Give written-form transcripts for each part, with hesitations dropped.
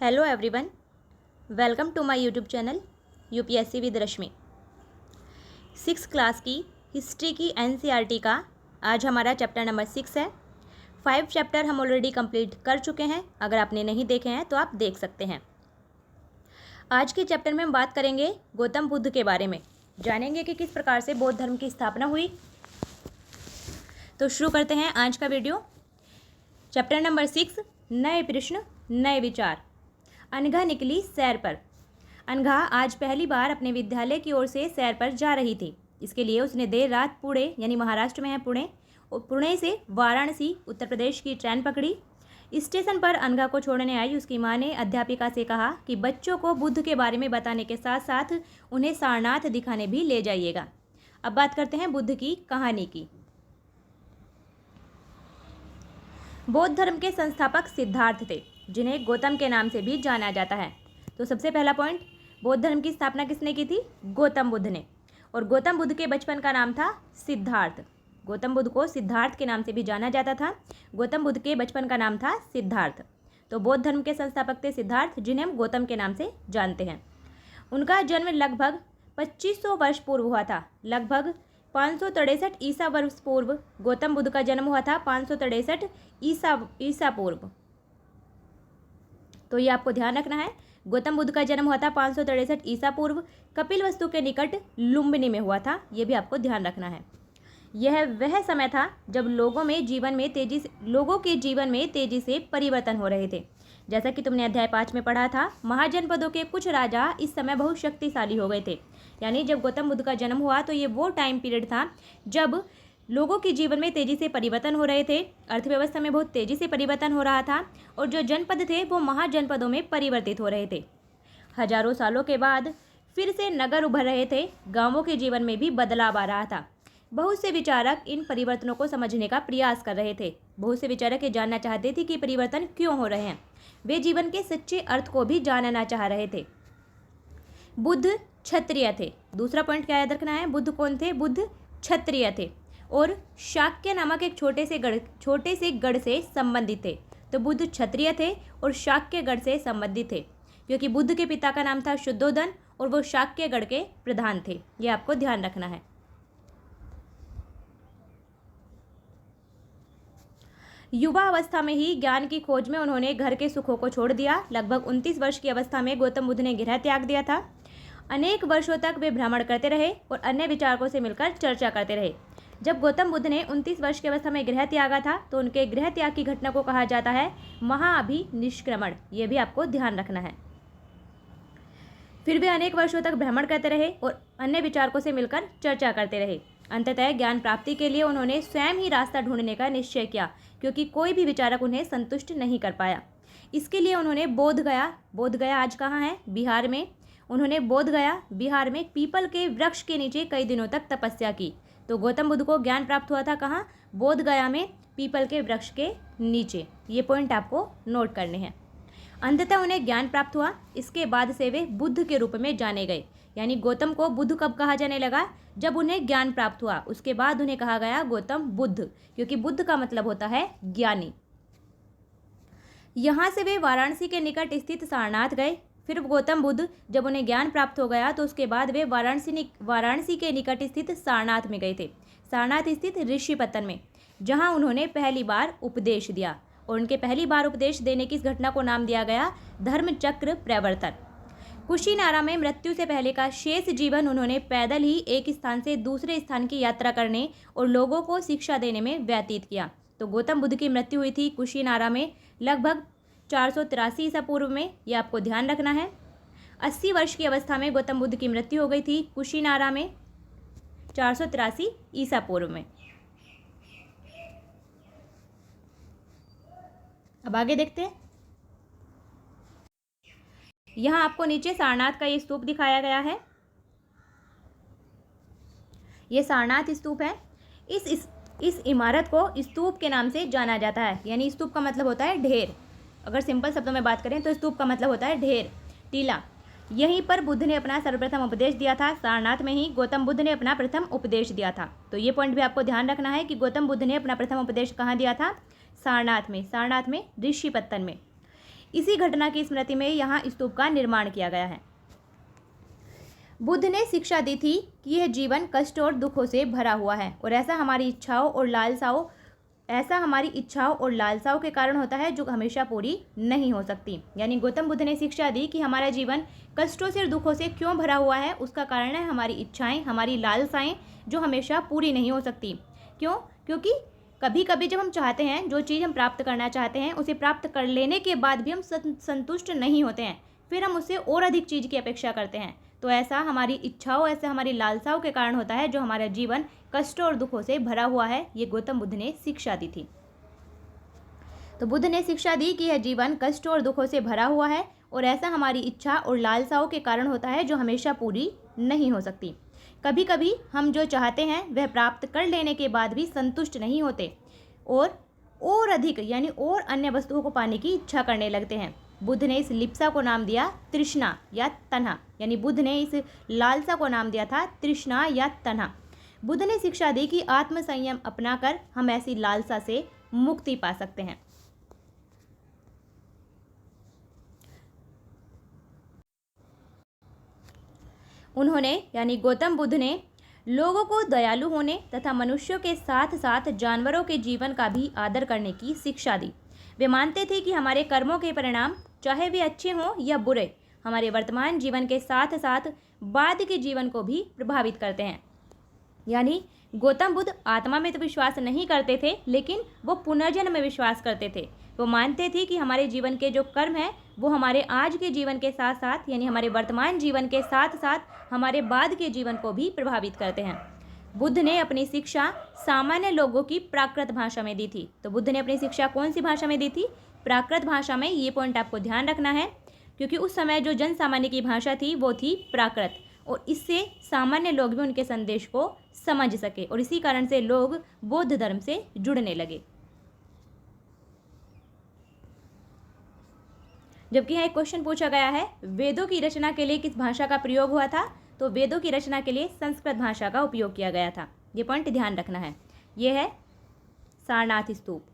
Hello everyone, welcome to my YouTube channel UPSC with Rashmi. 6th class की history की NCERT का आज हमारा चैप्टर नंबर 6 है। 5 चैप्टर हम ऑलरेडी कंप्लीट कर चुके हैं। अगर आपने नहीं देखे हैं तो आप देख सकते हैं। आज के चैप्टर में हम बात करेंगे गौतम बुद्ध के बारे में, जानेंगे कि किस प्रकार से बौद्ध धर्म की स्थापना हुई। तो शुरू करते हैं आज का वीडियो। चैप्टर नंबर 6, नए प्रश्न नए विचार। अनघा निकली सैर पर। अनघा आज पहली बार अपने विद्यालय की ओर से सैर पर जा रही थी। इसके लिए उसने देर रात पुणे, यानी महाराष्ट्र में है पुणे, और पुणे से वाराणसी उत्तर प्रदेश की ट्रेन पकड़ी। स्टेशन पर अनघा को छोड़ने आई उसकी मां ने अध्यापिका से कहा कि बच्चों को बुद्ध के बारे में बताने के साथ साथ उन्हें सारनाथ दिखाने भी ले जाइएगा। अब बात करते हैं बुद्ध की कहानी की। बौद्ध धर्म के संस्थापक सिद्धार्थ थे, जिन्हें गौतम के नाम से भी जाना जाता है। तो सबसे पहला पॉइंट, बौद्ध धर्म की स्थापना किसने की थी? गौतम बुद्ध ने। और गौतम बुद्ध के बचपन का नाम था सिद्धार्थ। गौतम बुद्ध को सिद्धार्थ के नाम से भी जाना जाता था। गौतम बुद्ध के बचपन का नाम था सिद्धार्थ। तो बौद्ध धर्म के संस्थापक थे सिद्धार्थ, जिन्हें हम गौतम के नाम से जानते हैं। उनका जन्म लगभग 2500 वर्ष पूर्व हुआ था। लगभग 563 ईसा वर्ष पूर्व गौतम बुद्ध का जन्म हुआ था। 563 ईसा पूर्व। तो ये आपको ध्यान रखना है। गौतम बुद्ध का जन्म हुआ था 563 ईसा पूर्व, कपिलवस्तु के निकट लुम्बिनी में हुआ था। ये भी आपको ध्यान रखना है। यह वह समय था जब लोगों के जीवन में तेजी से परिवर्तन हो रहे थे। जैसा कि तुमने अध्याय 5 में पढ़ा था, महाजनपदों के कुछ राजा इस समय बहुत शक्तिशाली हो गए थे। यानी जब गौतम बुद्ध का जन्म हुआ तो ये वो टाइम पीरियड था जब लोगों के जीवन में तेज़ी से परिवर्तन हो रहे थे। अर्थव्यवस्था में बहुत तेज़ी से परिवर्तन हो रहा था और जो जनपद थे वो महाजनपदों में परिवर्तित हो रहे थे। हजारों सालों के बाद फिर से नगर उभर रहे थे। गांवों के जीवन में भी बदलाव आ रहा था। बहुत से विचारक इन परिवर्तनों को समझने का प्रयास कर रहे थे। बहुत से विचारक ये जानना चाहते थे कि परिवर्तन क्यों हो रहे हैं। वे जीवन के सच्चे अर्थ को भी जानना चाह रहे थे। बुद्ध क्षत्रिय थे। दूसरा पॉइंट क्या याद रखना है? बुद्ध कौन थे? बुद्ध क्षत्रिय थे और शाक्य नामक एक छोटे से गढ़ से संबंधित थे। तो बुद्ध क्षत्रिय थे और शाक्य गढ़ से संबंधित थे, क्योंकि बुद्ध के पिता का नाम था शुद्धोधन और वो शाक्य गढ़ के प्रधान थे। ये आपको ध्यान रखना है। युवा अवस्था में ही ज्ञान की खोज में उन्होंने घर के सुखों को छोड़ दिया। लगभग 29 वर्ष की अवस्था में गौतम बुद्ध ने गृह त्याग दिया था। अनेक वर्षों तक वे भ्रमण करते रहे और अन्य विचारकों से मिलकर चर्चा करते रहे। जब गौतम बुद्ध ने 29 वर्ष की अवस्था में गृह त्यागा था तो उनके गृह त्याग की घटना को कहा जाता है महाअभिनिष्क्रमण। ये भी आपको ध्यान रखना है। फिर वे अनेक वर्षों तक भ्रमण करते रहे और अन्य विचारकों से मिलकर चर्चा करते रहे। अंततः ज्ञान प्राप्ति के लिए उन्होंने स्वयं ही रास्ता ढूंढने का निश्चय किया, क्योंकि कोई भी विचारक उन्हें संतुष्ट नहीं कर पाया। इसके लिए उन्होंने बोधगया आज कहाँ है? बिहार में। उन्होंने बोधगया बिहार में पीपल के वृक्ष के नीचे कई दिनों तक तपस्या की। तो गौतम बुद्ध को ज्ञान प्राप्त हुआ था कहाँ? बोधगया में पीपल के वृक्ष के नीचे। ये पॉइंट आपको नोट करने हैं। अंततः उन्हें ज्ञान प्राप्त हुआ। इसके बाद से वे बुद्ध के रूप में जाने गए। यानी गौतम को बुद्ध कब कहा जाने लगा? जब उन्हें ज्ञान प्राप्त हुआ। उसके बाद उन्हें कहा गया गौतम बुद्ध, क्योंकि बुद्ध का मतलब होता है ज्ञानी। यहाँ से वे वाराणसी के निकट स्थित सारनाथ गए। फिर गौतम बुद्ध जब उन्हें ज्ञान प्राप्त हो गया तो उसके बाद वे वाराणसी के निकट स्थित सारनाथ में गए थे। सारनाथ स्थित ऋषिपतन में, जहाँ उन्होंने पहली बार उपदेश दिया। और उनके पहली बार उपदेश देने की इस घटना को नाम दिया गया धर्मचक्र प्रवर्तन। कुशीनारा में मृत्यु से पहले का शेष जीवन उन्होंने पैदल ही एक स्थान से दूसरे स्थान की यात्रा करने और लोगों को शिक्षा देने में व्यतीत किया। तो गौतम बुद्ध की मृत्यु हुई थी कुशीनारा में लगभग 483 ईसा पूर्व में। ये आपको ध्यान रखना है। 80 वर्ष की अवस्था में गौतम बुद्ध की मृत्यु हो गई थी कुशीनारा में 483 ईसा पूर्व में। अब आगे देखते हैं। यहाँ आपको नीचे सारनाथ का ये स्तूप दिखाया गया है। ये सारनाथ स्तूप है। इस इमारत को स्तूप के नाम से जाना जाता है। यानी स्तूप का मतलब होता है ढेर। अगर सिंपल शब्दों में बात करें तो स्तूप का मतलब होता है ढेर, टीला। यहीं पर बुद्ध ने अपना सर्वप्रथम उपदेश दिया था। सारनाथ में ही गौतम बुद्ध ने अपना प्रथम उपदेश दिया था। तो ये पॉइंट भी आपको ध्यान रखना है कि गौतम बुद्ध ने अपना प्रथम उपदेश कहाँ दिया था? सारनाथ में ऋषिपत्तन में। इसी घटना की स्मृति में यहाँ स्तूप का निर्माण किया गया है। बुद्ध ने शिक्षा दी थी कि यह जीवन कष्ट और दुखों से भरा हुआ है और ऐसा हमारी इच्छाओं और लालसाओं के कारण होता है जो हमेशा पूरी नहीं हो सकती। यानी गौतम बुद्ध ने शिक्षा दी कि हमारा जीवन कष्टों से और दुखों से क्यों भरा हुआ है, उसका कारण है हमारी इच्छाएं, हमारी लालसाएं जो हमेशा पूरी नहीं हो सकती। क्यों? क्योंकि कभी कभी जब हम चाहते हैं, जो चीज़ हम प्राप्त करना चाहते हैं, उसे प्राप्त कर लेने के बाद भी हम संतुष्ट नहीं होते हैं, फिर हम उससे और अधिक चीज़ की अपेक्षा करते हैं। तो ऐसा हमारी इच्छाओं, ऐसा हमारी लालसाओं के कारण होता है जो हमारा जीवन कष्टों और दुखों से भरा हुआ है। ये गौतम बुद्ध ने शिक्षा दी थी। तो बुद्ध ने शिक्षा दी कि यह जीवन कष्टों और दुखों से भरा हुआ है और ऐसा हमारी इच्छा और लालसाओं के कारण होता है जो हमेशा पूरी नहीं हो सकती। कभी कभी हम जो चाहते हैं वह प्राप्त कर लेने के बाद भी संतुष्ट नहीं होते और अधिक यानी और अन्य वस्तुओं को पाने की इच्छा करने लगते हैं। बुद्ध ने इस लिप्सा को नाम दिया तृष्णा या तन्हा। यानी बुद्ध ने इस लालसा को नाम दिया था तृष्णा या तन्हा। बुद्ध ने शिक्षा दी कि आत्म संयम अपनाकर हम ऐसी लालसा से मुक्ति पा सकते हैं। उन्होंने यानी गौतम बुद्ध ने लोगों को दयालु होने तथा मनुष्यों के साथ साथ जानवरों के जीवन का भी आदर करने की शिक्षा दी। वे मानते थे कि हमारे कर्मों के परिणाम, चाहे वे अच्छे हों या बुरे, हमारे वर्तमान जीवन के साथ साथ बाद के जीवन को भी प्रभावित करते हैं। यानी गौतम बुद्ध आत्मा में तो विश्वास नहीं करते थे, लेकिन वो पुनर्जन्म में विश्वास करते थे। वो मानते थे कि हमारे जीवन के जो कर्म हैं वो हमारे आज के जीवन के साथ साथ यानी हमारे वर्तमान जीवन के साथ साथ हमारे बाद के जीवन को भी प्रभावित करते हैं। बुद्ध ने अपनी शिक्षा सामान्य लोगों की प्राकृत भाषा में दी थी। तो बुद्ध ने अपनी शिक्षा कौन सी भाषा में दी थी? प्राकृत भाषा में। ये पॉइंट आपको ध्यान रखना है, क्योंकि उस समय जो जन सामान्य की भाषा थी वो थी प्राकृत, और इससे सामान्य लोग भी उनके संदेश को समझ सके और इसी कारण से लोग बौद्ध धर्म से जुड़ने लगे। जबकि यहाँ एक क्वेश्चन पूछा गया है, वेदों की रचना के लिए किस भाषा का प्रयोग हुआ था? तो वेदों की रचना के लिए संस्कृत भाषा का उपयोग किया गया था। ये पॉइंट ध्यान रखना है। ये है सारनाथ स्तूप।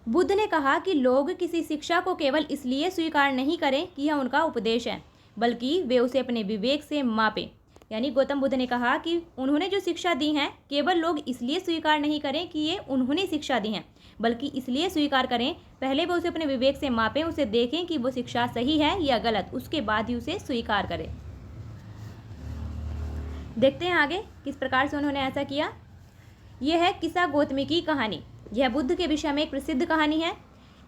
बुद्ध ने कहा कि लोग किसी शिक्षा को केवल इसलिए स्वीकार नहीं करें कि यह उनका उपदेश है, बल्कि वे उसे अपने विवेक से मापें। यानी गौतम बुद्ध ने कहा कि उन्होंने जो शिक्षा दी है केवल लोग इसलिए स्वीकार नहीं करें कि ये उन्होंने शिक्षा दी है, बल्कि इसलिए स्वीकार करें, पहले वो उसे अपने विवेक से मापें, उसे देखें कि वो शिक्षा सही है या गलत, उसके बाद ही उसे स्वीकार करें। देखते हैं आगे किस प्रकार से उन्होंने ऐसा किया। यह है किसा गौतमी की कहानी। यह बुद्ध के विषय में एक प्रसिद्ध कहानी है।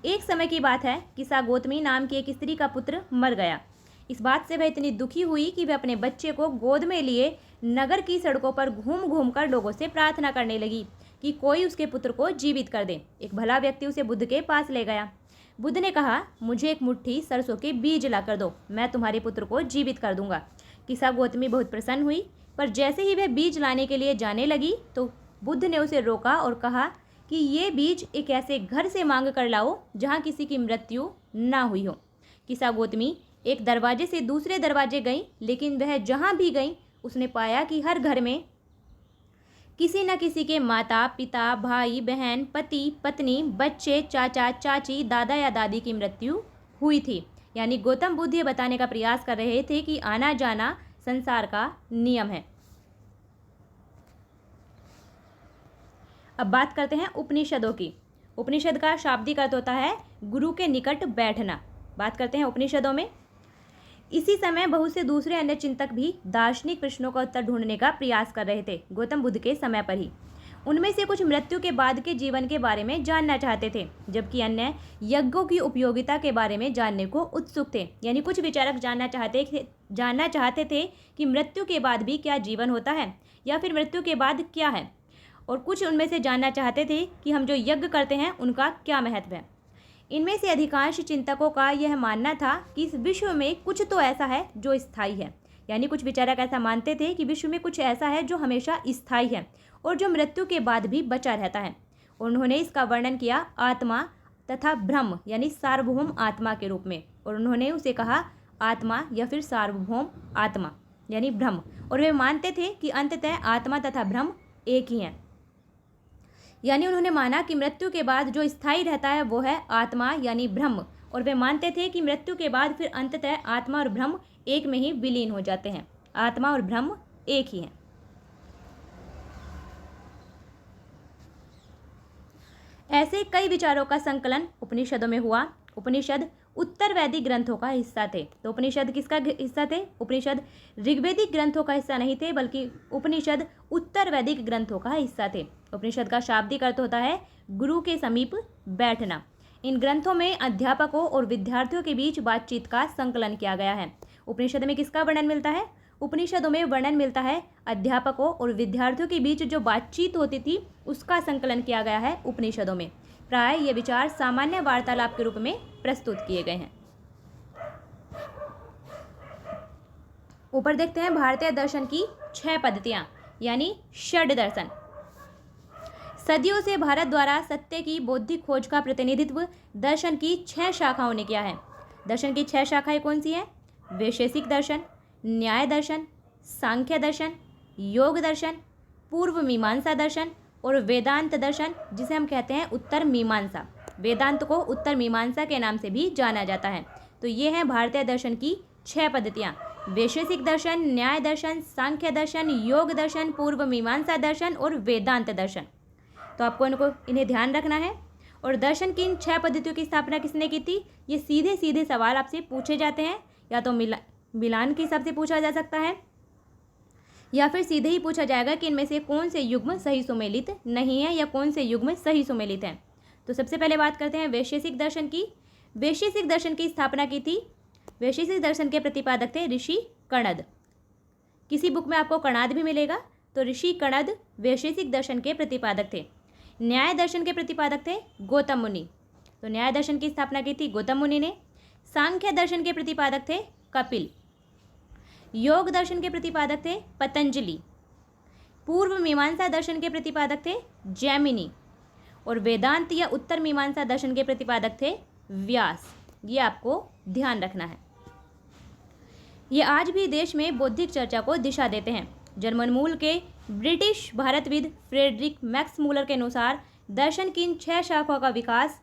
एक समय की बात है, किसा गौतमी नाम की एक स्त्री का पुत्र मर गया। इस बात से वह इतनी दुखी हुई कि वह अपने बच्चे को गोद में लिए नगर की सड़कों पर घूम घूम कर लोगों से प्रार्थना करने लगी कि कोई उसके पुत्र को जीवित कर दे। एक भला व्यक्ति उसे बुद्ध के पास ले गया। बुद्ध ने कहा, मुझे एक मुट्ठी सरसों के बीज ला कर दो, मैं तुम्हारे पुत्र को जीवित कर दूंगा। किसा गौतमी बहुत प्रसन्न हुई, पर जैसे ही वह बीज लाने के लिए जाने लगी तो बुद्ध ने उसे रोका और कहा कि ये बीज एक ऐसे घर से मांग कर लाओ जहाँ किसी की मृत्यु ना हुई हो। किसा गौतमी एक दरवाजे से दूसरे दरवाजे गई, लेकिन वह जहाँ भी गई उसने पाया कि हर घर में किसी न किसी के माता पिता, भाई बहन, पति पत्नी, बच्चे, चाचा चाची, दादा या दादी की मृत्यु हुई थी। यानी गौतम बुद्ध ये बताने का प्रयास कर रहे थे कि आना जाना संसार का नियम है। अब बात करते हैं उपनिषदों की। उपनिषद का शाब्दिक अर्थ होता है गुरु के निकट बैठना। बात करते हैं उपनिषदों में। इसी समय बहुत से दूसरे अन्य चिंतक भी दार्शनिक प्रश्नों का उत्तर ढूंढने का प्रयास कर रहे थे गौतम बुद्ध के समय पर ही। उनमें से कुछ मृत्यु के बाद के जीवन के बारे में जानना चाहते थे, जबकि अन्य यज्ञों की उपयोगिता के बारे में जानने को उत्सुक थे। यानी कुछ विचारक जानना चाहते थे कि मृत्यु के बाद भी क्या जीवन होता है या फिर मृत्यु के बाद क्या है, और कुछ उनमें से जानना चाहते थे कि हम जो यज्ञ करते हैं उनका क्या महत्व है। इनमें से अधिकांश चिंतकों का यह मानना था कि इस विश्व में कुछ तो ऐसा है जो स्थायी है। यानी कुछ विचारक ऐसा मानते थे कि विश्व में कुछ ऐसा है जो हमेशा स्थायी है और जो मृत्यु के बाद भी बचा रहता है। उन्होंने इसका वर्णन किया आत्मा तथा ब्रह्म यानी सार्वभौम आत्मा के रूप में, और उन्होंने उसे कहा आत्मा या फिर सार्वभौम आत्मा यानी ब्रह्म। और वे मानते थे कि अंततः आत्मा तथा ब्रह्म एक ही हैं। यानी उन्होंने माना कि मृत्यु के बाद जो स्थायी रहता है वो है आत्मा यानी ब्रह्म, और वे मानते थे कि मृत्यु के बाद फिर अंततः आत्मा और ब्रह्म एक में ही विलीन हो जाते हैं। आत्मा और ब्रह्म एक ही हैं। ऐसे कई विचारों का संकलन उपनिषदों में हुआ। उपनिषद उत्तर वैदिक ग्रंथों का हिस्सा थे। तो उपनिषद किसका हिस्सा थे? उपनिषद ऋग्वेदिक ग्रंथों का हिस्सा नहीं थे, बल्कि उपनिषद उत्तर वैदिक ग्रंथों का हिस्सा थे। उपनिषद का शाब्दिक अर्थ होता है गुरु के समीप बैठना। इन ग्रंथों में अध्यापकों और विद्यार्थियों के बीच बातचीत का संकलन किया गया है। उपनिषद में किसका वर्णन मिलता है? उपनिषदों में वर्णन मिलता है अध्यापकों और विद्यार्थियों के बीच जो बातचीत होती थी उसका संकलन किया गया है उपनिषदों में। प्राय ये विचार सामान्य वार्तालाप के रूप में प्रस्तुत किए गए हैं। ऊपर देखते हैं भारतीय दर्शन की 6 पद्धतियां यानी षड दर्शन। सदियों से भारत द्वारा सत्य की बौद्धिक खोज का प्रतिनिधित्व दर्शन की 6 शाखाओं ने किया है। दर्शन की 6 शाखाएं कौन सी हैं? वैशेषिक दर्शन, न्याय दर्शन, सांख्य दर्शन, योग दर्शन, पूर्व मीमांसा दर्शन और वेदांत दर्शन, जिसे हम कहते हैं उत्तर मीमांसा। वेदांत को उत्तर मीमांसा के नाम से भी जाना जाता है। तो ये हैं भारतीय दर्शन की 6 पद्धतियाँ: वैशेषिक दर्शन, न्याय दर्शन, सांख्य दर्शन, योग दर्शन, पूर्व मीमांसा दर्शन और वेदांत दर्शन। तो आपको इन्हें ध्यान रखना है। और दर्शन की इन 6 पद्धतियों की स्थापना किसने की थी? ये सीधे सीधे सवाल आपसे पूछे जाते हैं, या तो मिलान के हिसाब से पूछा जा सकता है, या फिर सीधे ही पूछा जाएगा कि इनमें से कौन से युग्म सही सुमेलित नहीं है या कौन से युग्म सही सुमेलित हैं। तो सबसे पहले बात करते हैं वैशेषिक दर्शन की। वैशेषिक दर्शन की स्थापना की थी, वैशेषिक दर्शन के प्रतिपादक थे ऋषि कणद। किसी बुक में आपको कणाद भी मिलेगा। तो ऋषि कणद वैशेषिक दर्शन के प्रतिपादक थे। न्याय दर्शन के प्रतिपादक थे गौतम मुनि। तो न्याय दर्शन की स्थापना की थी गौतम मुनि ने। सांख्य दर्शन के प्रतिपादक थे कपिल। योग दर्शन के प्रतिपादक थे पतंजलि। पूर्व मीमांसा दर्शन के प्रतिपादक थे जैमिनी। और वेदांत या उत्तर मीमांसा दर्शन के प्रतिपादक थे व्यास। ये आपको ध्यान रखना है। ये आज भी देश में बौद्धिक चर्चा को दिशा देते हैं। जर्मन मूल के ब्रिटिश भारतविद फ्रेडरिक मैक्स मूलर के अनुसार दर्शन की इन 6 शाखाओं का विकास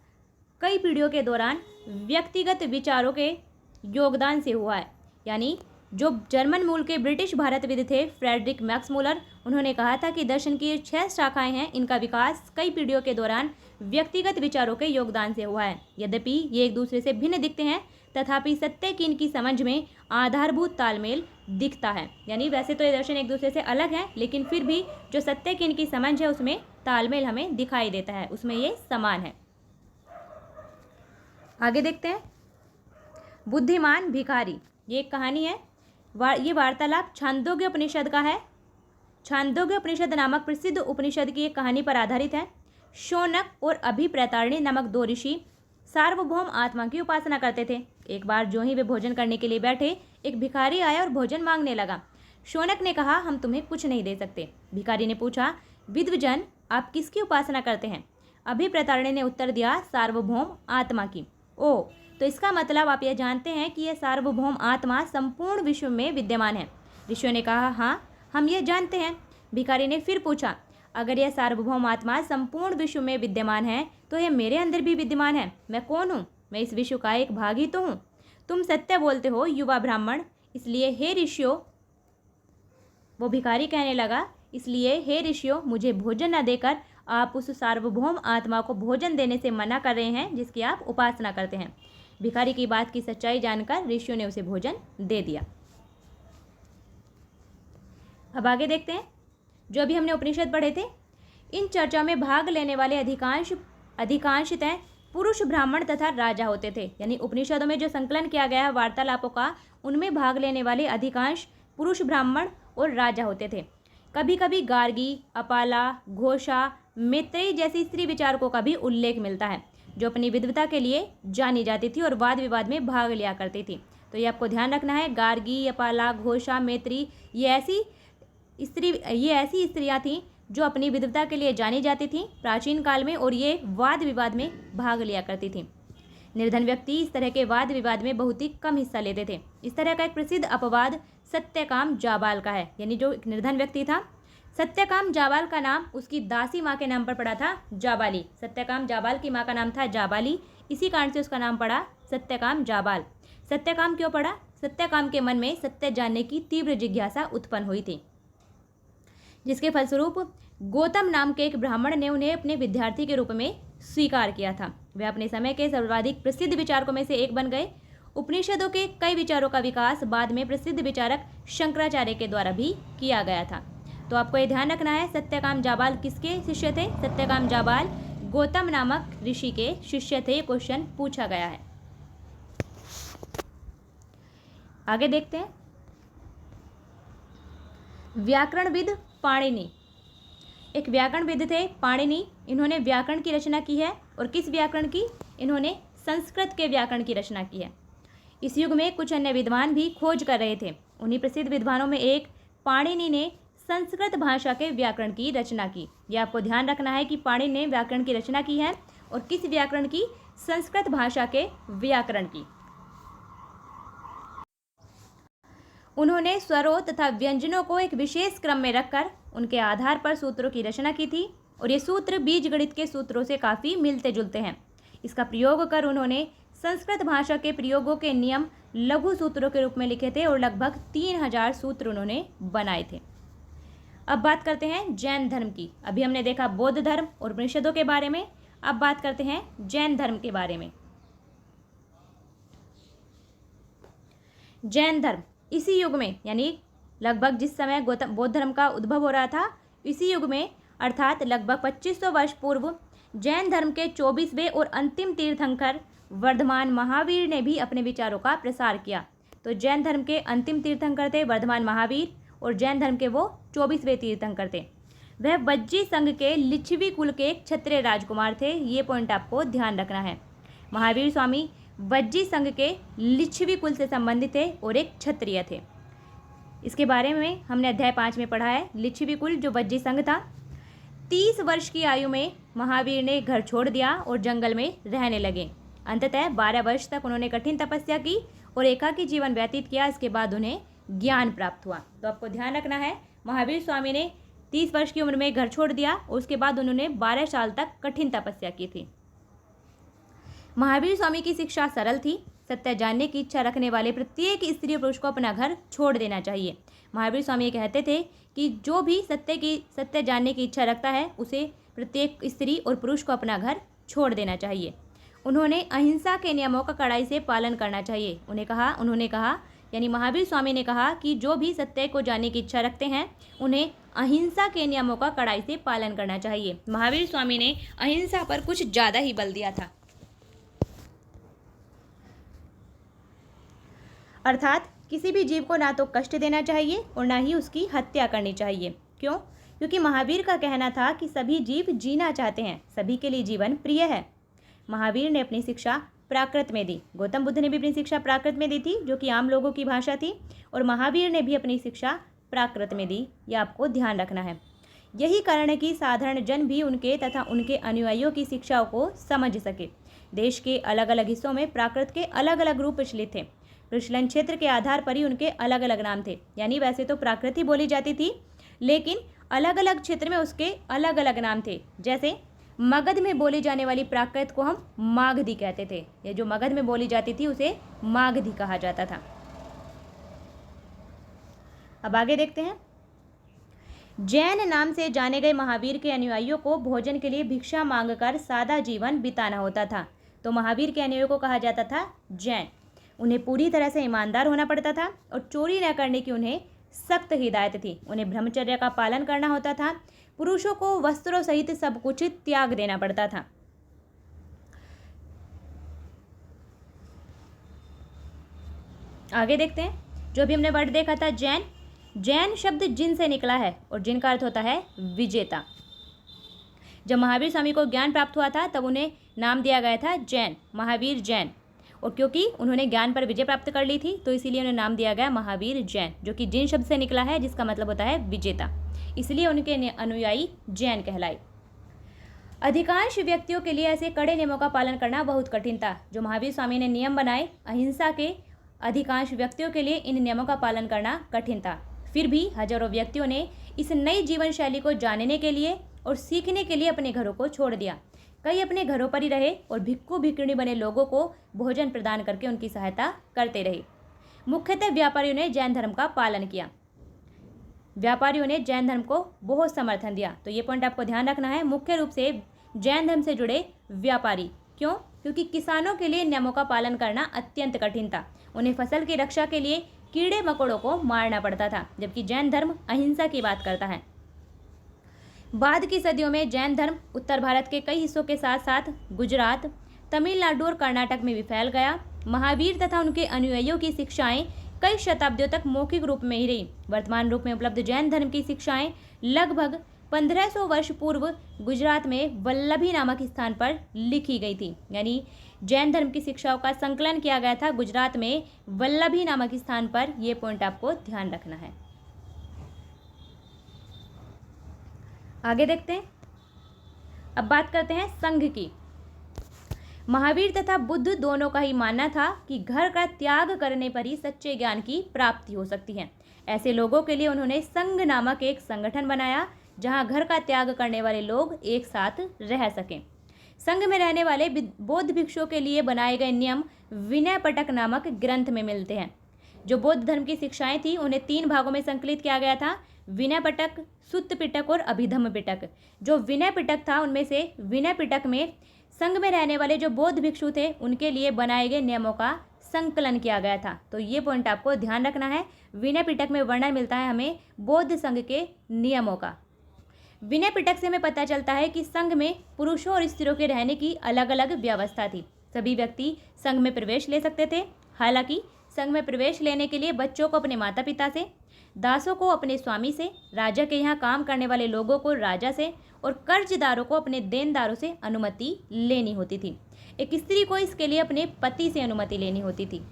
कई पीढ़ियों के दौरान व्यक्तिगत विचारों के योगदान से हुआ है। यानी जो जर्मन मूल के ब्रिटिश भारतविद थे फ्रेडरिक मैक्स मूलर, उन्होंने कहा था कि दर्शन की 6 शाखाएं हैं, इनका विकास कई पीढ़ियों के दौरान व्यक्तिगत विचारों के योगदान से हुआ है। यद्यपि ये एक दूसरे से भिन्न दिखते हैं, तथापि सत्य की इनकी समझ में आधारभूत तालमेल दिखता है। यानी वैसे तो ये दर्शन एक दूसरे से अलग हैं, लेकिन फिर भी जो सत्य की इनकी समझ है उसमें तालमेल हमें दिखाई देता है, उसमें ये समान है। आगे देखते हैं बुद्धिमान भिखारी। ये एक कहानी है। ये वार्तालाप छांदोग्य उपनिषद का है। छांदोग्य उपनिषद नामक प्रसिद्ध उपनिषद की एक कहानी पर आधारित है। शौनक और अभिप्रैतारिणी नामक 2 ऋषि सार्वभौम आत्मा की उपासना करते थे। एक बार जो ही वे भोजन करने के लिए बैठे, एक भिखारी आया और भोजन मांगने लगा। शौनक ने कहा, हम तुम्हें कुछ नहीं दे सकते। भिखारी ने पूछा, विद्वजन आप किसकी उपासना करते हैं? अभिप्रैतारिणी ने उत्तर दिया, सार्वभौम आत्मा की। ओ, तो इसका मतलब आप यह जानते हैं कि यह सार्वभौम आत्मा संपूर्ण विश्व में विद्यमान है। ऋषियों ने कहा, हाँ हम ये जानते हैं। भिखारी ने फिर पूछा, अगर यह सार्वभौम आत्मा संपूर्ण विश्व में विद्यमान है तो यह मेरे अंदर भी विद्यमान है। मैं कौन हूँ? मैं इस विश्व का एक भाग ही तो हूँ। तुम सत्य बोलते हो युवा ब्राह्मण, इसलिए हे ऋषियों, वो भिखारी कहने लगा, इसलिए हे ऋषियों, मुझे भोजन न देकर आप उस सार्वभौम आत्मा को भोजन देने से मना कर रहे हैं जिसकी आप उपासना करते हैं। भिखारी की बात की सच्चाई जानकर ऋषियों ने उसे भोजन दे दिया। अब आगे देखते हैं, जो अभी हमने उपनिषद पढ़े थे, इन चर्चाओं में भाग लेने वाले अधिकांशतः पुरुष ब्राह्मण तथा राजा होते थे। यानी उपनिषदों में जो संकलन किया गया है वार्तालापों का, उनमें भाग लेने वाले अधिकांश पुरुष ब्राह्मण और राजा होते थे। कभी कभी गार्गी, अपाला, घोषा, मैत्रेयी जैसी स्त्री विचारकों का भी उल्लेख मिलता है, जो अपनी विद्वता के लिए जानी जाती थी और वाद विवाद में भाग लिया करती थी। तो ये आपको ध्यान रखना है। गार्गी, अपाला, घोषा, मैत्री, ये ऐसी स्त्रियां थीं जो अपनी विद्वता के लिए जानी जाती थीं प्राचीन काल में, और ये वाद विवाद में भाग लिया करती थीं। निर्धन व्यक्ति इस तरह के वाद विवाद में बहुत ही कम हिस्सा लेते थे। इस तरह का एक प्रसिद्ध अपवाद सत्यकाम जाबाल का है। यानी जो एक निर्धन व्यक्ति था सत्यकाम जाबाल का नाम उसकी दासी माँ के नाम पर पड़ा था जाबाली। सत्यकाम जाबाल की माँ का नाम था जाबाली, इसी कारण से उसका नाम पड़ा सत्यकाम जाबाल। सत्यकाम क्यों पड़ा? सत्यकाम के मन में सत्य जानने की तीव्र जिज्ञासा उत्पन्न हुई थी, जिसके फलस्वरूप गौतम नाम के एक ब्राह्मण ने उन्हें अपने विद्यार्थी के रूप में स्वीकार किया था। वे अपने समय के सर्वाधिक प्रसिद्ध विचारकों में से एक बन गए। उपनिषदों के कई विचारों का विकास बाद में प्रसिद्ध विचारक शंकराचार्य के द्वारा भी किया गया था। तो आपको ये ध्यान रखना है, सत्यकाम जाबाल किसके शिष्य थे? सत्यकाम जाबाल गौतम नामक ऋषि के शिष्य थे। क्वेश्चन पूछा गया है। आगे देखते हैं। व्याकरणविद पाणिनि, एक व्याकरणविद थे पाणिनि। इन्होंने व्याकरण की रचना की है। और किस व्याकरण की? इन्होंने संस्कृत के व्याकरण की रचना की है। इस युग में कुछ अन्य विद्वान भी खोज कर रहे थे। उन्हीं प्रसिद्ध विद्वानों में एक पाणिनि ने संस्कृत भाषा के व्याकरण की रचना की। यह आपको ध्यान रखना है कि पाणिनि ने व्याकरण की रचना की है। और किस व्याकरण की? संस्कृत भाषा के व्याकरण की। उन्होंने स्वरों तथा व्यंजनों को एक विशेष क्रम में रखकर उनके आधार पर सूत्रों की रचना की थी। और ये सूत्र बीजगणित के सूत्रों से काफ़ी मिलते जुलते हैं। इसका प्रयोग कर उन्होंने संस्कृत भाषा के प्रयोगों के नियम लघु सूत्रों के रूप में लिखे थे और लगभग 3000 सूत्र उन्होंने बनाए थे। अब बात करते हैं जैन धर्म की। अभी हमने देखा बौद्ध धर्म और उपनिषदों के बारे में। अब बात करते हैं जैन धर्म के बारे में। जैन धर्म इसी युग में, यानी लगभग जिस समय बौद्ध धर्म का उद्भव हो रहा था, इसी युग में अर्थात लगभग 2500 वर्ष पूर्व जैन धर्म के 24वें और अंतिम तीर्थंकर वर्धमान महावीर ने भी अपने विचारों का प्रसार किया। तो जैन धर्म के अंतिम तीर्थंकर थे वर्धमान महावीर और जैन धर्म के वो 24वें तीर्थंकर थे। वह वज्जी संघ के लिच्छवी कुल के एक क्षत्रिय राजकुमार थे। ये पॉइंट आपको ध्यान रखना है। महावीर स्वामी वज्जी संघ के लिच्छवी कुल से संबंधित थे और एक क्षत्रिय थे। इसके बारे में हमने अध्याय 5 में पढ़ा है। लिच्छवी कुल जो वज्जी संघ था, 30 वर्ष की आयु में महावीर ने घर छोड़ दिया और जंगल में रहने लगे। अंततः 12 वर्ष तक उन्होंने कठिन तपस्या की और एकाकी जीवन व्यतीत किया। इसके बाद उन्हें ज्ञान प्राप्त हुआ। तो आपको ध्यान रखना है, महावीर स्वामी ने 30 वर्ष की उम्र में घर छोड़ दिया और उसके बाद उन्होंने 12 साल तक कठिन तपस्या की थी। महावीर स्वामी की शिक्षा सरल थी। सत्य जानने की इच्छा रखने वाले प्रत्येक स्त्री और पुरुष को अपना घर छोड़ देना चाहिए। महावीर स्वामी ये कहते थे कि जो भी सत्य जानने की इच्छा रखता है उसे प्रत्येक स्त्री और पुरुष को अपना घर छोड़ देना चाहिए। उन्होंने अहिंसा के नियमों का कड़ाई से पालन करना चाहिए। उन्होंने कहा यानी महावीर स्वामी ने कहा कि जो भी सत्य को जानने की इच्छा रखते हैं उन्हें अहिंसा के नियमों का कड़ाई से पालन करना चाहिए। महावीर स्वामी ने अहिंसा पर कुछ ज़्यादा ही बल दिया था। अर्थात किसी भी जीव को ना तो कष्ट देना चाहिए और ना ही उसकी हत्या करनी चाहिए। क्यों? क्योंकि महावीर का कहना था कि सभी जीव जीना चाहते हैं, सभी के लिए जीवन प्रिय है। महावीर ने अपनी शिक्षा प्राकृत में दी। गौतम बुद्ध ने भी अपनी शिक्षा प्राकृत में दी थी, जो कि आम लोगों की भाषा थी, और महावीर ने भी अपनी शिक्षा प्राकृत में दी। यह आपको ध्यान रखना है। यही कारण है कि साधारण जन भी उनके तथा उनके अनुयायियों की शिक्षाओं को समझ सके। देश के अलग अलग हिस्सों में प्राकृत के अलग अलग रूप प्रचलित थे। प्रचलन क्षेत्र के आधार पर ही उनके अलग अलग नाम थे। यानी वैसे तो प्राकृत ही बोली जाती थी, लेकिन अलग अलग क्षेत्र में उसके अलग अलग नाम थे। जैसे मगध में बोली जाने वाली प्राकृत को हम मागधी कहते थे। ये जो मगध में बोली जाती थी उसे मागधी कहा जाता था। अब आगे देखते हैं। जैन नाम से जाने गए महावीर के अनुयायियों को भोजन के लिए भिक्षा मांगकर सादा जीवन बिताना होता था। तो महावीर के अनुयायियों को कहा जाता था जैन। उन्हें पूरी तरह से ईमानदार होना पड़ता था और चोरी न करने की उन्हें सख्त हिदायत थी। उन्हें ब्रह्मचर्य का पालन करना होता था। पुरुषों को वस्त्रों सहित सब कुछ त्याग देना पड़ता था। आगे देखते हैं। जो भी हमने वर्ड देखा था जैन, जैन शब्द जिन से निकला है और जिन का अर्थ होता है विजेता। जब महावीर स्वामी को ज्ञान प्राप्त हुआ था तब उन्हें नाम दिया गया था जैन, महावीर जैन। और क्योंकि उन्होंने ज्ञान पर विजय प्राप्त कर ली थी तो इसीलिए उन्हें नाम दिया गया महावीर जैन, जो कि जिन शब्द से निकला है, जिसका मतलब होता है विजेता। इसलिए उनके अनुयायी जैन कहलाए। अधिकांश व्यक्तियों के लिए ऐसे कड़े नियमों का पालन करना बहुत कठिन था। जो महावीर स्वामी ने नियम बनाए, अहिंसा के, अधिकांश व्यक्तियों के लिए इन नियमों का पालन करना कठिन था। फिर भी हजारों व्यक्तियों ने इस नई जीवन शैली को जानने के लिए और सीखने के लिए अपने घरों को छोड़ दिया। कई अपने घरों पर ही रहे और भिक्खु भिक्षुणी बने लोगों को भोजन प्रदान करके उनकी सहायता करते रहे। मुख्यतः व्यापारियों ने जैन धर्म का पालन किया। व्यापारियों ने जैन धर्म को बहुत समर्थन दिया। तो ये पॉइंट आपको ध्यान रखना है। मुख्य रूप से जैन धर्म से जुड़े व्यापारी। क्यों? क्योंकि किसानों के लिए नियमों का पालन करना अत्यंत कठिन था। उन्हें फसल की रक्षा के लिए कीड़े मकोड़ों को मारना पड़ता था, जबकि जैन धर्म अहिंसा की बात करता है। बाद की सदियों में जैन धर्म उत्तर भारत के कई हिस्सों के साथ साथ गुजरात, तमिलनाडु और कर्नाटक में भी फैल गया। महावीर तथा उनके अनुयायियों की शिक्षाएं कई शताब्दियों तक मौखिक रूप में ही रही। वर्तमान रूप में उपलब्ध जैन धर्म की शिक्षाएं लगभग 1500 वर्ष पूर्व गुजरात में वल्लभी नामक स्थान पर लिखी गई थी। यानी जैन धर्म की शिक्षाओं का संकलन किया गया था गुजरात में वल्लभी नामक स्थान पर। यह पॉइंट आपको ध्यान रखना है। आगे देखते हैं। अब बात करते हैं संघ की। महावीर तथा बुद्ध दोनों का ही मानना था कि घर का त्याग करने पर ही सच्चे ज्ञान की प्राप्ति हो सकती है। ऐसे लोगों के लिए उन्होंने संघ नामक एक संगठन बनाया, जहां घर का त्याग करने वाले लोग एक साथ रह सकें। संघ में रहने वाले बौद्ध भिक्षुओं के लिए बनाए गए नियम विनय पिटक नामक ग्रंथ में मिलते हैं। जो बौद्ध धर्म की शिक्षाएं थी उन्हें 3 भागों में संकलित किया गया था: विनय पिटक, सुत्त पिटक और अभिधम्म पिटक। जो विनय पिटक था उनमें से विनय पिटक में संघ में रहने वाले जो बौद्ध भिक्षु थे उनके लिए बनाए गए नियमों का संकलन किया गया था। तो ये पॉइंट आपको ध्यान रखना है। विनय पिटक में वर्णन मिलता है हमें बौद्ध संघ के नियमों का। विनय पिटक से हमें पता चलता है कि संघ में पुरुषों और स्त्रियों के रहने की अलग अलग व्यवस्था थी। सभी व्यक्ति संघ में प्रवेश ले सकते थे। हालांकि संघ में प्रवेश लेने के लिए बच्चों को अपने माता पिता से, दासों को अपने स्वामी से, राजा के यहाँ काम करने वाले लोगों को राजा से और कर्जदारों को अपने देनदारों से अनुमति लेनी होती थी। एक स्त्री को इसके लिए अपने पति से अनुमति लेनी होती थी।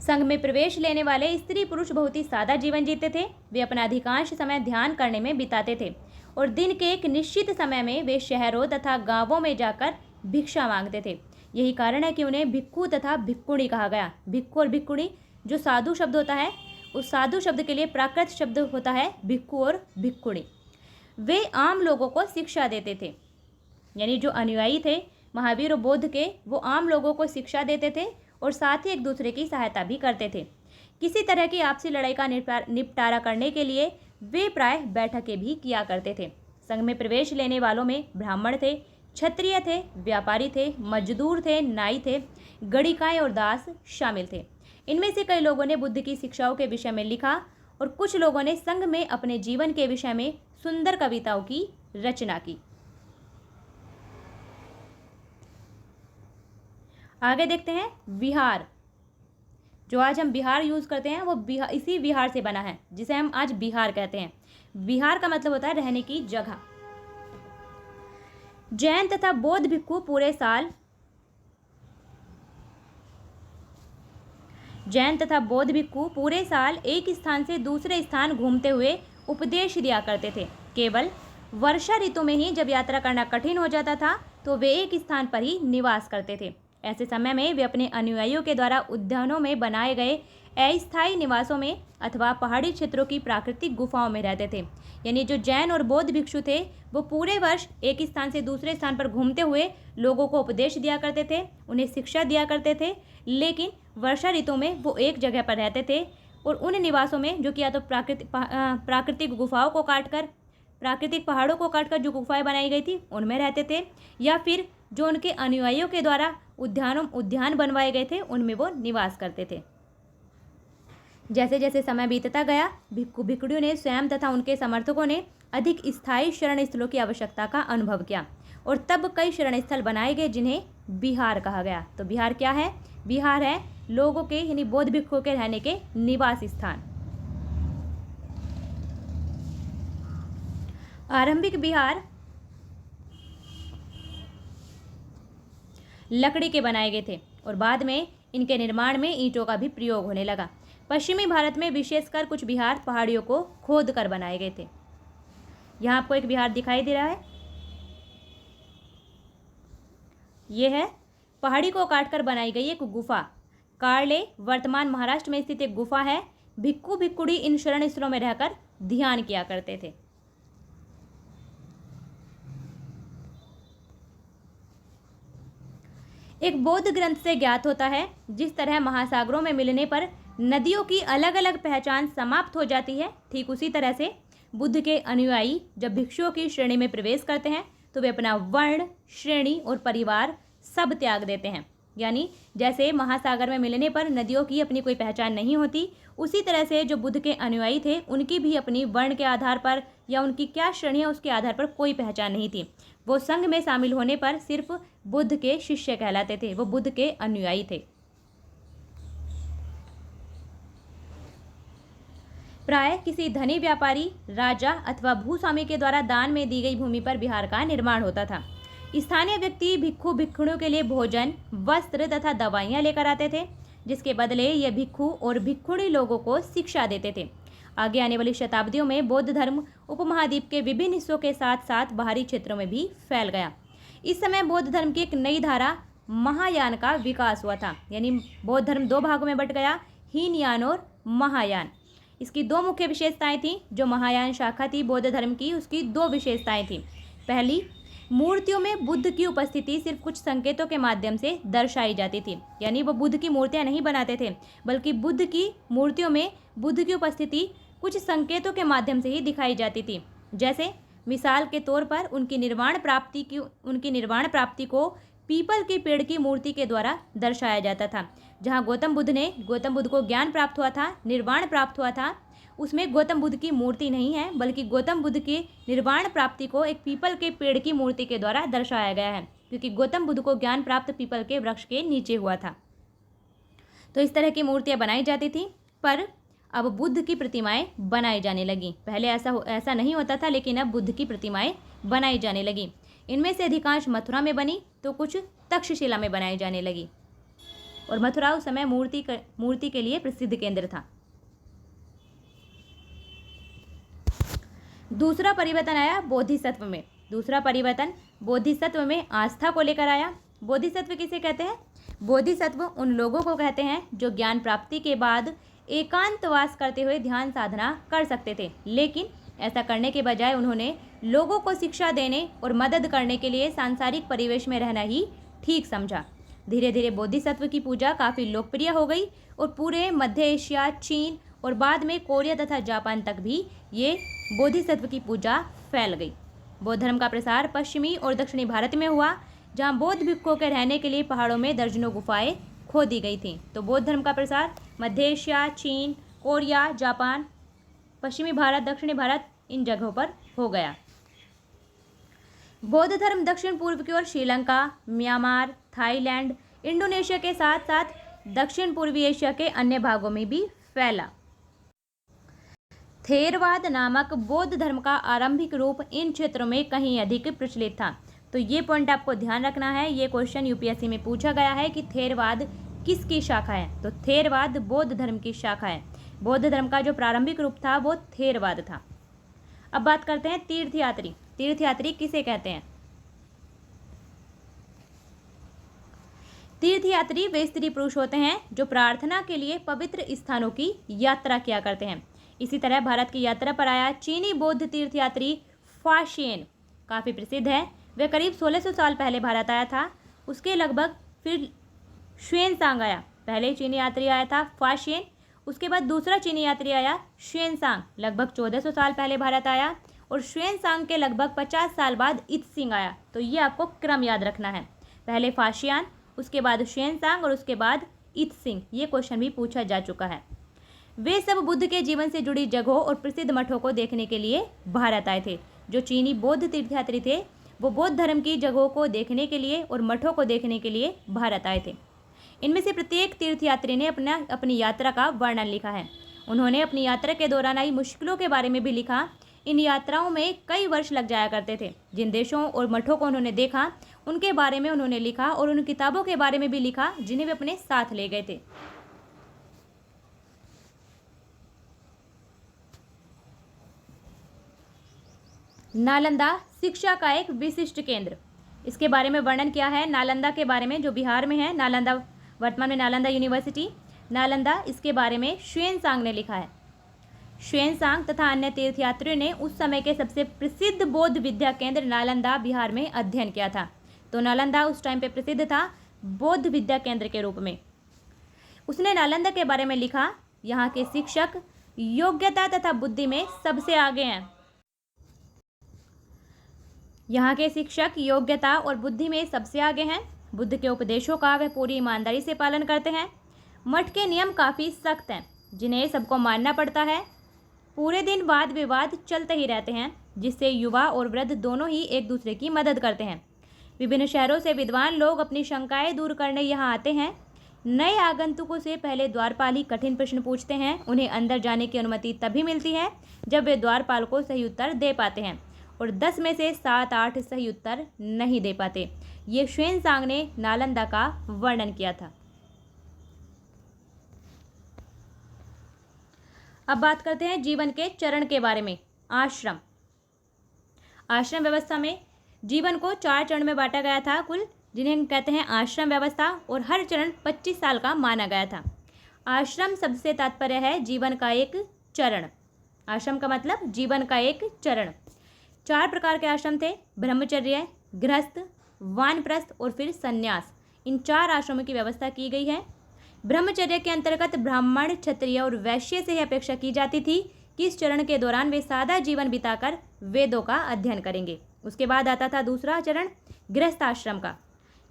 संघ में प्रवेश लेने वाले स्त्री पुरुष बहुत ही सादा जीवन जीते थे। वे अपना अधिकांश समय ध्यान करने में बिताते थे और दिन के एक निश्चित समय में वे शहरों तथा गांवों में जाकर भिक्षा मांगते थे। यही कारण है कि उन्हें भिक्खु तथा भिक्खुणी कहा गया। भिक्खु और भिक्खुणी जो साधु शब्द होता है, उस साधु शब्द के लिए प्राकृत शब्द होता है भिक्खु और भिक्खुणी। वे आम लोगों को शिक्षा देते थे। यानी जो अनुयायी थे महावीर और बौद्ध के, वो आम लोगों को शिक्षा देते थे और साथ ही एक दूसरे की सहायता भी करते थे। किसी तरह की आपसी लड़ाई का निपटारा करने के लिए वे प्राय बैठकें भी किया करते थे। संघ में प्रवेश लेने वालों में ब्राह्मण थे, क्षत्रिय थे, व्यापारी थे, मजदूर थे, नाई थे, गणिकाएं और दास शामिल थे। इनमें से कई लोगों ने बुद्ध की शिक्षाओं के विषय में लिखा और कुछ लोगों ने संघ में अपने जीवन के विषय में सुंदर कविताओं की रचना की। आगे देखते हैं विहार। जो आज हम बिहार यूज करते हैं वो इसी विहार से बना है, जिसे हम आज बिहार कहते हैं। बिहार का मतलब होता है रहने की जगह। जैन तथा बौद्ध भिक्खु पूरे साल एक स्थान से दूसरे स्थान घूमते हुए उपदेश दिया करते थे। केवल वर्षा ऋतु में ही जब यात्रा करना कठिन हो जाता था तो वे एक स्थान पर ही निवास करते थे। ऐसे समय में वे अपने अनुयायियों के द्वारा उद्यानों में बनाए गए अस्थायी निवासों में अथवा पहाड़ी क्षेत्रों की प्राकृतिक गुफाओं में रहते थे। यानी जो जैन और बौद्ध भिक्षु थे वो पूरे वर्ष एक स्थान से दूसरे स्थान पर घूमते हुए लोगों को उपदेश दिया करते थे, उन्हें शिक्षा दिया करते थे, लेकिन वर्षा ऋतु में वो एक जगह पर रहते थे और उन निवासों में जो कि या तो प्राकृतिक गुफाओं को काटकर, प्राकृतिक पहाड़ों को काटकर जो गुफाएं बनाई गई थी उनमें रहते थे, या फिर जो उनके अनुयायियों के द्वारा उद्यान बनवाए गए थे उनमें वो निवास करते थे। जैसे जैसे समय बीतता गया भिक्खु भिक्षुणियों ने स्वयं तथा उनके समर्थकों ने अधिक स्थायी शरण स्थलों की आवश्यकता का अनुभव किया और तब कई शरण स्थल बनाए गए जिन्हें बिहार कहा गया। तो बिहार क्या है? बिहार है लोगों के यानी बौद्ध भिक्षुओं के रहने के निवास स्थान। आरंभिक बिहार लकड़ी के बनाए गए थे और बाद में इनके निर्माण में ईंटों का भी प्रयोग होने लगा। पश्चिमी भारत में विशेषकर कुछ बिहार पहाड़ियों को खोद कर बनाए गए थे। यहाँ आपको एक बिहार दिखाई दे रहा है, ये है पहाड़ी को काटकर बनाई गई एक गुफा। कार्ले वर्तमान महाराष्ट्र में स्थित एक गुफा है भिक्खु भिक्खुड़ी इन शरण स्थलों में रहकर ध्यान किया करते थे। एक बौद्ध ग्रंथ से ज्ञात होता है, जिस तरह महासागरों में मिलने पर नदियों की अलग अलग पहचान समाप्त हो जाती है, ठीक उसी तरह से बुद्ध के अनुयायी जब भिक्षुओं की श्रेणी में प्रवेश करते हैं तो वे अपना वर्ण, श्रेणी और परिवार सब त्याग देते हैं। यानी जैसे महासागर में मिलने पर नदियों की अपनी कोई पहचान नहीं होती, उसी तरह से जो बुद्ध के अनुयायी थे उनकी भी अपनी वर्ण के आधार पर या उनकी क्या श्रेणी है उसके आधार पर कोई पहचान नहीं थी। वो संघ में शामिल होने पर सिर्फ बुद्ध के शिष्य कहलाते थे, वो बुद्ध के अनुयायी थे। प्राय किसी धनी व्यापारी, राजा अथवा भूस्वामी के द्वारा दान में दी गई भूमि पर विहार का निर्माण होता था। स्थानीय व्यक्ति भिक्खु भिक्षुणियों के लिए भोजन, वस्त्र तथा दवाइयाँ लेकर आते थे, जिसके बदले ये भिक्खु और भिक्षुणी लोगों को शिक्षा देते थे। आगे आने वाली शताब्दियों में बौद्ध धर्म उपमहाद्वीप के विभिन्न हिस्सों के साथ साथ बाहरी क्षेत्रों में भी फैल गया। इस समय बौद्ध धर्म की एक नई धारा महायान का विकास हुआ था। यानी बौद्ध धर्म दो भागों में बंट गया, हीनयान और महायान। इसकी दो मुख्य विशेषताएं थीं। जो महायान शाखा थी बौद्ध धर्म की, उसकी दो विशेषताएं थीं। पहली, मूर्तियों में बुद्ध की उपस्थिति सिर्फ कुछ संकेतों के माध्यम से दर्शाई जाती थी। यानी वो बुद्ध की मूर्तियां नहीं बनाते थे, बल्कि बुद्ध की मूर्तियों में बुद्ध की उपस्थिति कुछ संकेतों के माध्यम से ही दिखाई जाती थी। जैसे मिसाल के तौर पर उनकी निर्वाण प्राप्ति को पीपल के पेड़ की मूर्ति के द्वारा दर्शाया जाता था। जहाँ गौतम बुद्ध को ज्ञान प्राप्त हुआ था, निर्वाण प्राप्त हुआ था, उसमें गौतम बुद्ध की मूर्ति नहीं है, बल्कि गौतम बुद्ध की निर्वाण प्राप्ति को एक पीपल के पेड़ की मूर्ति के द्वारा दर्शाया गया है, क्योंकि गौतम बुद्ध को ज्ञान प्राप्त पीपल के वृक्ष के नीचे हुआ था। तो इस तरह की मूर्तियाँ बनाई जाती थी, पर अब बुद्ध की प्रतिमाएं बनाई जाने लगी। पहले ऐसा नहीं होता था, लेकिन अब बुद्ध की प्रतिमाएं बनाई जाने लगी। इनमें से अधिकांश मथुरा में बनी तो कुछ तक्षशिला में बनाई जाने लगी, और मथुरा उस समय मूर्ति के लिए प्रसिद्ध केंद्र था। दूसरा परिवर्तन आया बोधिसत्व में। दूसरा परिवर्तन बोधिसत्व में आस्था को लेकर आया। बोधिसत्व किसे कहते हैं? बोधिसत्व उन लोगों को कहते हैं जो ज्ञान प्राप्ति के बाद एकांतवास करते हुए ध्यान साधना कर सकते थे, लेकिन ऐसा करने के बजाय उन्होंने लोगों को शिक्षा देने और मदद करने के लिए सांसारिक परिवेश में रहना ही ठीक समझा। धीरे धीरे बोधिसत्व की पूजा काफ़ी लोकप्रिय हो गई और पूरे मध्य एशिया, चीन और बाद में कोरिया तथा जापान तक भी ये बोधिसत्व की पूजा फैल गई। बौद्ध धर्म का प्रसार पश्चिमी और दक्षिणी भारत में हुआ, जहाँ बौद्ध भिक्षुओं के रहने के लिए पहाड़ों में दर्जनों गुफाएं खोदी गई थीं। तो बौद्ध धर्म का प्रसार मध्य एशिया, चीन, कोरिया, जापान, पश्चिमी भारत, दक्षिणी भारत, इन जगहों पर हो गया। बौद्ध धर्म दक्षिण पूर्व की ओर श्रीलंका, म्यांमार, थाईलैंड, इंडोनेशिया के साथ साथ दक्षिण पूर्वी एशिया के अन्य भागों में भी फैला। थेरवाद नामक बौद्ध धर्म का आरंभिक रूप इन क्षेत्रों में कहीं अधिक प्रचलित था। तो ये पॉइंट आपको ध्यान रखना है। ये क्वेश्चन यूपीएससी में पूछा गया है कि थेरवाद किसकी शाखा है? तो थेरवाद बौद्ध धर्म की शाखा है। बौद्ध धर्म का जो प्रारंभिक रूप था वो थेरवाद था। अब बात करते हैं तीर्थयात्री। तीर्थयात्री किसे कहते हैं? तीर्थयात्री वे स्त्री पुरुष होते हैं जो प्रार्थना के लिए पवित्र स्थानों की यात्रा किया करते हैं। इसी तरह भारत की यात्रा पर आया चीनी बौद्ध तीर्थयात्री फाशियन काफ़ी प्रसिद्ध है। वह करीब 1600 साल पहले भारत आया था। उसके लगभग फिर xuanzang आया। पहले चीनी यात्री आया था फाशियन, उसके बाद दूसरा चीनी यात्री आया xuanzang, लगभग 1400 साल पहले भारत आया, और xuanzang के लगभग 50 साल बाद इत्सिंग आया। तो ये आपको क्रम याद रखना है, पहले फाशियान, उसके बाद xuanzang और उसके बाद इत्सिंग। ये क्वेश्चन भी पूछा जा चुका है। वे सब बुद्ध के जीवन से जुड़ी जगहों और प्रसिद्ध मठों को देखने के लिए भारत आए थे। जो चीनी बौद्ध तीर्थयात्री थे वो बौद्ध धर्म की जगहों को देखने के लिए और मठों को देखने के लिए भारत आए थे। इनमें से प्रत्येक तीर्थयात्री ने अपनी यात्रा का वर्णन लिखा है। उन्होंने अपनी यात्रा के दौरान आई मुश्किलों के बारे में भी लिखा। इन यात्राओं में कई वर्ष लग जाया करते थे। जिन देशों और मठों को उन्होंने देखा उनके बारे में उन्होंने लिखा, और उन किताबों के बारे में भी लिखा जिन्हें वे अपने साथ ले गए थे। नालंदा शिक्षा का एक विशिष्ट केंद्र, इसके बारे में वर्णन किया है। नालंदा के बारे में, जो बिहार में है, नालंदा, वर्तमान में नालंदा यूनिवर्सिटी। नालंदा, इसके बारे में xuanzang ने लिखा है। xuanzang तथा अन्य तीर्थयात्रियों ने उस समय के सबसे प्रसिद्ध बौद्ध विद्या केंद्र नालंदा बिहार में अध्ययन किया था। तो नालंदा उस टाइम पे प्रसिद्ध था बौद्ध विद्या केंद्र के रूप में। उसने नालंदा के बारे में लिखा, यहाँ के शिक्षक योग्यता तथा बुद्धि में सबसे आगे हैं। यहाँ के शिक्षक योग्यता और बुद्धि में सबसे आगे हैं। बुद्ध के उपदेशों का वह पूरी ईमानदारी से पालन करते हैं। मठ के नियम काफ़ी सख्त हैं, जिन्हें सबको मानना पड़ता है। पूरे दिन वाद विवाद चलते ही रहते हैं, जिससे युवा और वृद्ध दोनों ही एक दूसरे की मदद करते हैं। विभिन्न शहरों से विद्वान लोग अपनी शंकाएं दूर करने यहाँ आते हैं। नए आगंतुकों से पहले द्वारपाल ही कठिन प्रश्न पूछते हैं। उन्हें अंदर जाने की अनुमति तभी मिलती है जब वे द्वारपाल को सही उत्तर दे पाते हैं, और 10 में से 7-8 सही उत्तर नहीं दे पाते। ये xuanzang ने नालंदा का वर्णन किया था। अब बात करते हैं जीवन के चरण के बारे में। आश्रम व्यवस्था में जीवन को 4 चरण में बांटा गया था कुल, जिन्हें कहते हैं आश्रम व्यवस्था, और हर चरण 25 साल का माना गया था। आश्रम शब्द से तात्पर्य है जीवन का एक चरण। आश्रम का मतलब जीवन का एक चरण। 4 प्रकार के आश्रम थे, ब्रह्मचर्य, गृहस्थ, वानप्रस्थ और फिर संन्यास। इन 4 आश्रमों की व्यवस्था की गई है। ब्रह्मचर्य के अंतर्गत ब्राह्मण, क्षत्रिय और वैश्य से यह अपेक्षा की जाती थी कि इस चरण के दौरान वे सादा जीवन बिताकर वेदों का अध्ययन करेंगे। उसके बाद आता था दूसरा चरण गृहस्थ आश्रम का।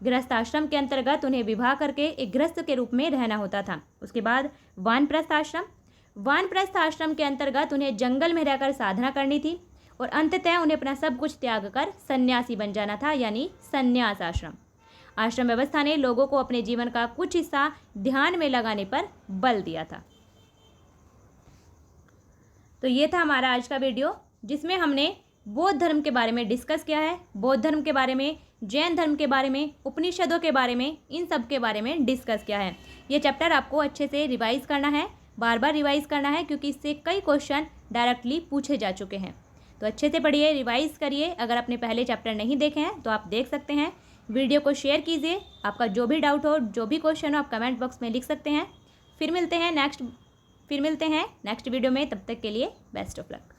गृहस्थ आश्रम के अंतर्गत उन्हें विवाह करके एक गृहस्थ के रूप में रहना होता था। उसके बाद वानप्रस्थ आश्रम। वानप्रस्थ आश्रम के अंतर्गत उन्हें जंगल में रहकर साधना करनी थी, और अंततः उन्हें अपना सब कुछ त्याग कर सन्यासी बन जाना था, यानी संन्यास आश्रम। आश्रम व्यवस्था ने लोगों को अपने जीवन का कुछ हिस्सा ध्यान में लगाने पर बल दिया था। तो ये था हमारा आज का वीडियो, जिसमें हमने बौद्ध धर्म के बारे में डिस्कस किया है। बौद्ध धर्म के बारे में, जैन धर्म के बारे में, उपनिषदों के बारे में, इन सब के बारे में डिस्कस किया है। ये चैप्टर आपको अच्छे से रिवाइज करना है, बार बार रिवाइज करना है, क्योंकि इससे कई क्वेश्चन डायरेक्टली पूछे जा चुके हैं। तो अच्छे से पढ़िए, रिवाइज करिए। अगर आपने पहले चैप्टर नहीं देखे हैं तो आप देख सकते हैं। वीडियो को शेयर कीजिए। आपका जो भी डाउट हो, जो भी क्वेश्चन हो, आप कमेंट बॉक्स में लिख सकते हैं। फिर मिलते हैं नेक्स्ट वीडियो में। तब तक के लिए बेस्ट ऑफ लक।